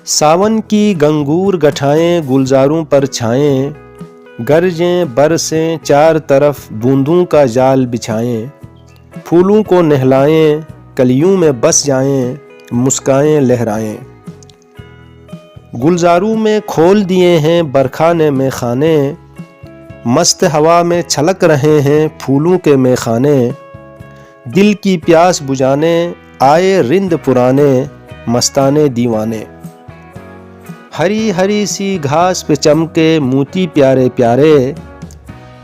सावन की गंगूर गठाएं गुलजारों पर छाएं, गरजें बरसें चार तरफ बूंदों का जाल बिछाएं। फूलों को नहलाएं, कलियों में बस जाएं, मुस्काएं लहराएं। गुलजारों में खोल दिए हैं बरखा ने मेखाने, मस्त हवा में छलक रहे हैं फूलों के मेखाने। दिल की प्यास बुझाने आए रिंद पुराने, मस्ताने दीवाने। हरी हरी सी घास पे चमके मोती प्यारे प्यारे,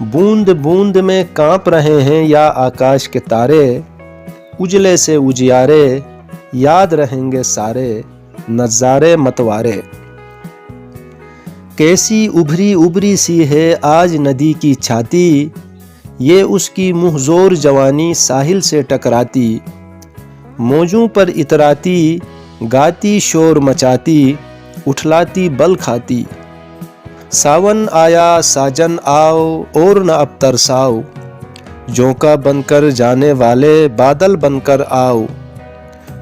बूंद बूंद में कांप रहे हैं या आकाश के तारे। उजले से उजियारे याद रहेंगे सारे, नज़ारे मतवारे। कैसी उभरी उभरी सी है आज नदी की छाती, ये उसकी मुँहज़ोर जवानी साहिल से टकराती। मौजों पर इतराती गाती शोर मचाती, उठलाती बल खाती। सावन आया साजन आओ और न अब तरसाओ, झोंका बनकर जाने वाले बादल बनकर आओ।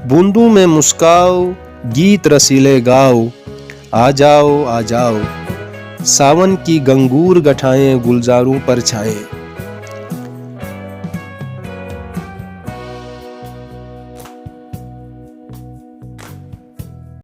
बूंदों में मुस्काओ गीत रसीले गाओ, आ जाओ आ जाओ। सावन की गंगूर गठाएं गुलजारों पर छाएं।